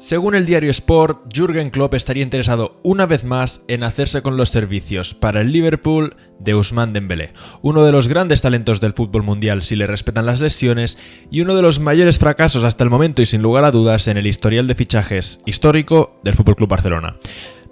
Según el diario Sport, Jürgen Klopp estaría interesado una vez más en hacerse con los servicios para el Liverpool de Ousmane Dembélé, uno de los grandes talentos del fútbol mundial si le respetan las lesiones y uno de los mayores fracasos hasta el momento y sin lugar a dudas en el historial de fichajes histórico del FC Barcelona.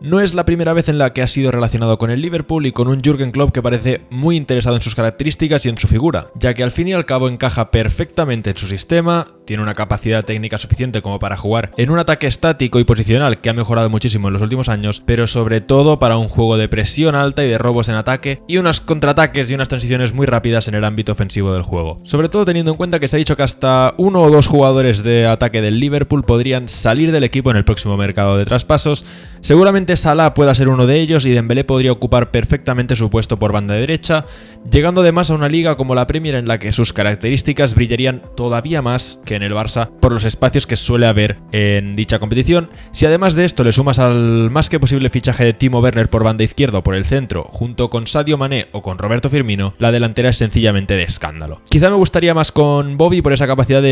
No es la primera vez en la que ha sido relacionado con el Liverpool y con un Jürgen Klopp que parece muy interesado en sus características y en su figura, ya que al fin y al cabo encaja perfectamente en su sistema, tiene una capacidad técnica suficiente como para jugar en un ataque estático y posicional que ha mejorado muchísimo en los últimos años, pero sobre todo para un juego de presión alta y de robos en ataque y unos contraataques y unas transiciones muy rápidas en el ámbito ofensivo del juego. Sobre todo teniendo en cuenta que se ha dicho que hasta uno o dos jugadores de ataque del Liverpool podrían salir del equipo en el próximo mercado de traspasos. Seguramente Salah pueda ser uno de ellos y Dembélé podría ocupar perfectamente su puesto por banda derecha, llegando además a una liga como la Premier en la que sus características brillarían todavía más que en el Barça por los espacios que suele haber en dicha competición. Si además de esto le sumas al más que posible fichaje de Timo Werner por banda izquierda o por el centro, junto con Sadio Mané o con Roberto Firmino, la delantera es sencillamente de escándalo. Quizá me gustaría más con Bobby por esa capacidad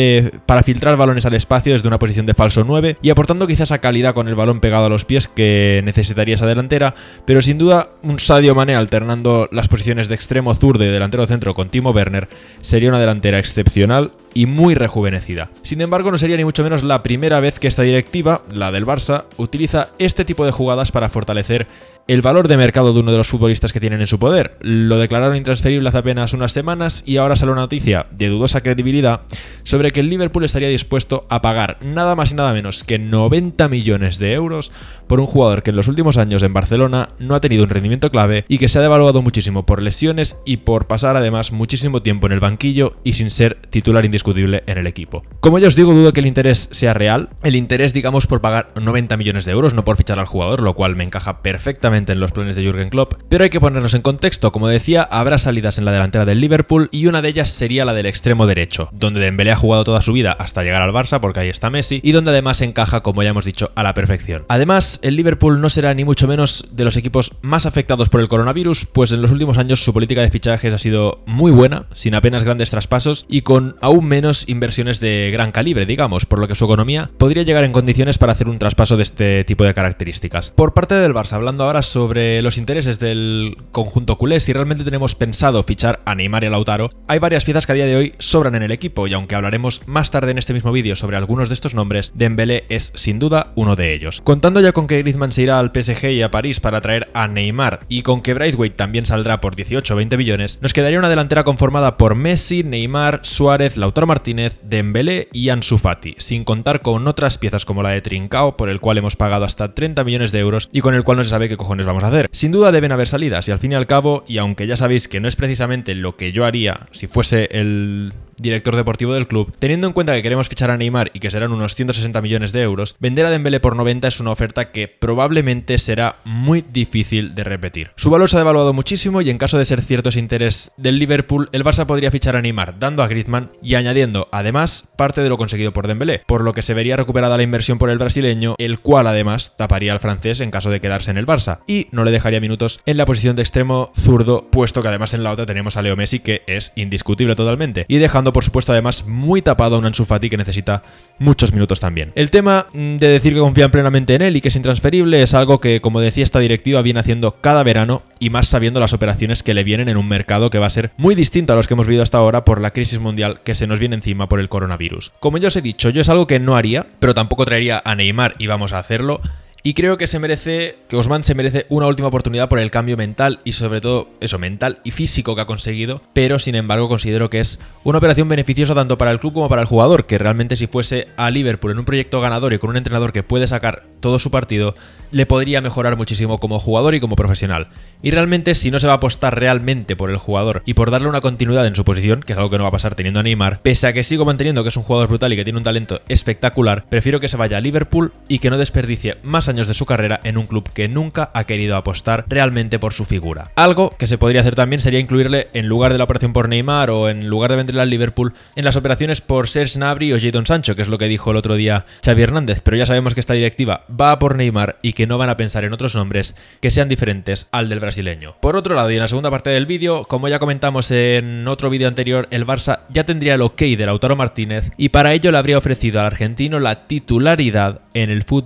para filtrar balones al espacio desde una posición de falso 9 y aportando quizás esa calidad con el balón pegado a los pies que necesitaría esa delantera, pero sin duda un Sadio Mané alternando las posiciones de extremo zurdo y delantero centro con Timo Werner sería una delantera excepcional y muy rejuvenecida. Sin embargo, no sería ni mucho menos la primera vez que esta directiva, la del Barça, utiliza este tipo de jugadas para fortalecer el valor de mercado de uno de los futbolistas que tienen en su poder. Lo declararon intransferible hace apenas unas semanas y ahora sale una noticia de dudosa credibilidad sobre que el Liverpool estaría dispuesto a pagar nada más y nada menos que 90 millones de euros por un jugador que en los últimos años en Barcelona no ha tenido un rendimiento clave y que se ha devaluado muchísimo por lesiones y por pasar además muchísimo tiempo en el banquillo y sin ser titular indiscutible en el equipo. Como ya os digo, dudo que el interés sea real. El interés, digamos, por pagar 90 millones de euros, no por fichar al jugador, lo cual me encaja perfectamente en los planes de Jürgen Klopp, pero hay que ponernos en contexto. Como decía, habrá salidas en la delantera del Liverpool y una de ellas sería la del extremo derecho, donde Dembélé ha jugado toda su vida hasta llegar al Barça, porque ahí está Messi, y donde además encaja, como ya hemos dicho, a la perfección. Además, el Liverpool no será ni mucho menos de los equipos más afectados por el coronavirus, pues en los últimos años su política de fichajes ha sido muy buena, sin apenas grandes traspasos y con aún menos inversiones de gran calibre, digamos, por lo que su economía podría llegar en condiciones para hacer un traspaso de este tipo de características. Por parte del Barça, hablando ahora sobre los intereses del conjunto culé, si realmente tenemos pensado fichar a Neymar y a Lautaro, hay varias piezas que a día de hoy sobran en el equipo y aunque hablaremos más tarde en este mismo vídeo sobre algunos de estos nombres, Dembélé es sin duda uno de ellos. Contando ya con que Griezmann se irá al PSG y a París para traer a Neymar y con que Braithwaite también saldrá por 18 o 20 millones, nos quedaría una delantera conformada por Messi, Neymar, Suárez, Lautaro Martínez, Dembélé y Ansu Fati, sin contar con otras piezas como la de Trincao, por el cual hemos pagado hasta 30 millones de euros y con el cual no se sabe qué cojones vamos a hacer. Sin duda deben haber salidas y al fin y al cabo, y aunque ya sabéis que no es precisamente lo que yo haría si fuese el director deportivo del club, teniendo en cuenta que queremos fichar a Neymar y que serán unos 160 millones de euros, vender a Dembélé por 90 es una oferta que probablemente será muy difícil de repetir. Su valor se ha devaluado muchísimo y en caso de ser cierto ese interés del Liverpool, el Barça podría fichar a Neymar dando a Griezmann y añadiendo además parte de lo conseguido por Dembélé, por lo que se vería recuperada la inversión por el brasileño, el cual además taparía al francés en caso de quedarse en el Barça y no le dejaría minutos en la posición de extremo zurdo, puesto que además en la otra tenemos a Leo Messi, que es indiscutible totalmente, y dejando por supuesto además muy tapado a un Ansu Fati que necesita muchos minutos también. El tema de decir que confían plenamente en él y que es intransferible es algo que, como decía esta directiva, viene haciendo cada verano y más sabiendo las operaciones que le vienen en un mercado que va a ser muy distinto a los que hemos vivido hasta ahora por la crisis mundial que se nos viene encima por el coronavirus. Como ya os he dicho, yo es algo que no haría, pero tampoco traería a Neymar y vamos a hacerlo. Y creo que Ousmane se merece una última oportunidad por el cambio mental y sobre todo eso, mental y físico que ha conseguido, pero sin embargo considero que es una operación beneficiosa tanto para el club como para el jugador, que realmente si fuese a Liverpool en un proyecto ganador y con un entrenador que puede sacar todo su partido, le podría mejorar muchísimo como jugador y como profesional. Y realmente si no se va a apostar realmente por el jugador y por darle una continuidad en su posición, que es algo que no va a pasar teniendo a Neymar, pese a que sigo manteniendo que es un jugador brutal y que tiene un talento espectacular, prefiero que se vaya a Liverpool y que no desperdicie más años de su carrera en un club que nunca ha querido apostar realmente por su figura. Algo que se podría hacer también sería incluirle, en lugar de la operación por Neymar o en lugar de venderle al Liverpool, en las operaciones por Serge Gnabry o Jadon Sancho, que es lo que dijo el otro día Xavi Hernández, pero ya sabemos que esta directiva va a por Neymar y que no van a pensar en otros nombres que sean diferentes al del brasileño. Por otro lado, y en la segunda parte del vídeo, como ya comentamos en otro vídeo anterior, el Barça ya tendría el ok de Lautaro Martínez y para ello le habría ofrecido al argentino la titularidad en el FC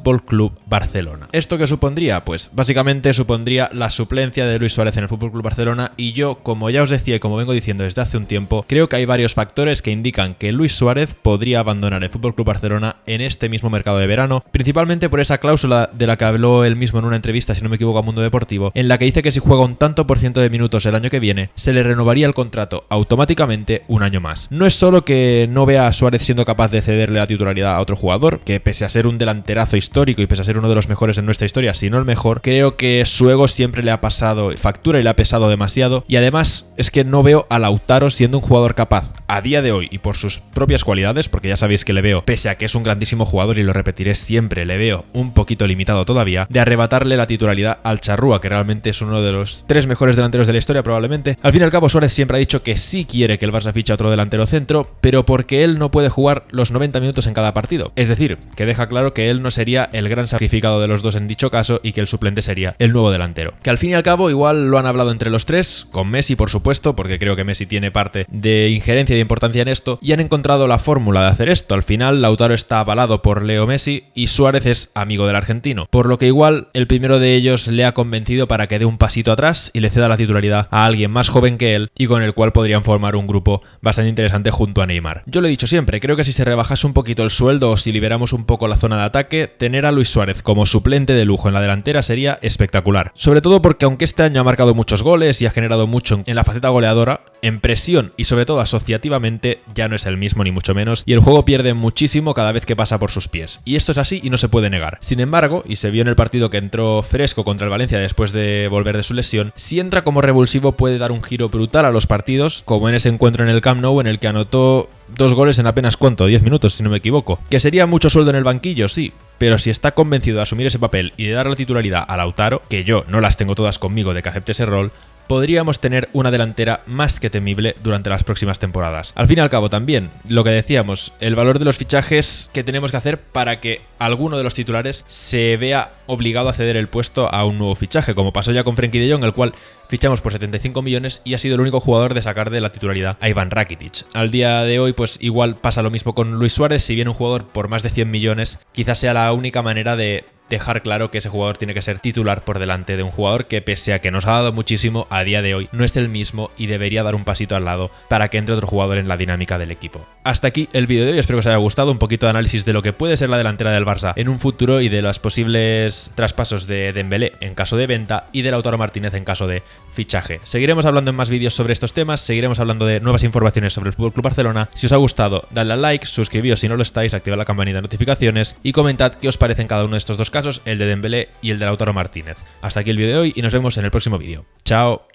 Barcelona. ¿Esto qué supondría? Pues básicamente supondría la suplencia de Luis Suárez en el FC Barcelona, y yo, como ya os decía y como vengo diciendo desde hace un tiempo, creo que hay varios factores que indican que Luis Suárez podría abandonar el FC Barcelona en este mismo mercado de verano, principalmente por esa cláusula de la que habló él mismo en una entrevista, si no me equivoco, a Mundo Deportivo, en la que dice que si juega un tanto por ciento de minutos el año que viene, se le renovaría el contrato automáticamente un año más. No es solo que no vea a Suárez siendo capaz de cederle la titularidad a otro jugador, que pese a ser un delanterazo histórico y pese a ser uno de los mejores en nuestra historia, si no el mejor, creo que su ego siempre le ha pasado factura y le ha pesado demasiado, y además es que no veo a Lautaro siendo un jugador capaz a día de hoy y por sus propias cualidades, porque ya sabéis que le veo, pese a que es un grandísimo jugador y lo repetiré siempre, le veo un poquito limitado todavía, de arrebatarle la titularidad al Charrúa, que realmente es uno de los 3 mejores delanteros de la historia probablemente. Al fin y al cabo, Suárez siempre ha dicho que sí quiere que el Barça fiche a otro delantero centro, pero porque él no puede jugar los 90 minutos en cada partido. Es decir, que deja claro que él no sería el gran sacrificado de los dos en dicho caso y que el suplente sería el nuevo delantero. Que al fin y al cabo igual lo han hablado entre los tres, con Messi por supuesto, porque creo que Messi tiene parte de injerencia y de importancia en esto, y han encontrado la fórmula de hacer esto. Al final Lautaro está avalado por Leo Messi y Suárez es amigo del argentino, por lo que igual el primero de ellos le ha convencido para que dé un pasito atrás y le ceda la titularidad a alguien más joven que él y con el cual podrían formar un grupo bastante interesante junto a Neymar. Yo lo he dicho siempre, creo que si se rebajase un poquito el sueldo o si liberamos un poco la zona de ataque, tener a Luis Suárez como suplente de lujo en la delantera sería espectacular. Sobre todo porque aunque este año ha marcado muchos goles y ha generado mucho en la faceta goleadora, en presión y sobre todo asociativamente ya no es el mismo ni mucho menos, y el juego pierde muchísimo cada vez que pasa por sus pies. Y esto es así y no se puede negar. Sin embargo, y se vio en el partido que entró fresco contra el Valencia después de volver de su lesión, si entra como revulsivo puede dar un giro brutal a los partidos, como en ese encuentro en el Camp Nou en el que anotó 2 goles en apenas 10 minutos si no me equivoco. Que sería mucho sueldo en el banquillo, sí, pero si está convencido de asumir ese papel y de dar la titularidad a Lautaro, que yo no las tengo todas conmigo de que acepte ese rol, podríamos tener una delantera más que temible durante las próximas temporadas. Al fin y al cabo también, lo que decíamos, el valor de los fichajes que tenemos que hacer para que alguno de los titulares se vea obligado a ceder el puesto a un nuevo fichaje, como pasó ya con Frenkie de Jong, el cual fichamos por 75 millones y ha sido el único jugador de sacar de la titularidad a Iván Rakitic. Al día de hoy pues igual pasa lo mismo con Luis Suárez, si bien un jugador por más de 100 millones quizás sea la única manera de dejar claro que ese jugador tiene que ser titular por delante de un jugador que, pese a que nos ha dado muchísimo, a día de hoy no es el mismo y debería dar un pasito al lado para que entre otro jugador en la dinámica del equipo. Hasta aquí el vídeo de hoy, espero que os haya gustado, un poquito de análisis de lo que puede ser la delantera del Barça en un futuro y de los posibles traspasos de Dembélé en caso de venta y de Lautaro Martínez en caso de fichaje. Seguiremos hablando en más vídeos sobre estos temas, seguiremos hablando de nuevas informaciones sobre el FC Barcelona. Si os ha gustado, dadle al like, suscribíos si no lo estáis, activad la campanita de notificaciones y comentad qué os parecen cada uno de estos dos casos, el de Dembélé y el de Lautaro Martínez. Hasta aquí el vídeo de hoy y nos vemos en el próximo vídeo. ¡Chao!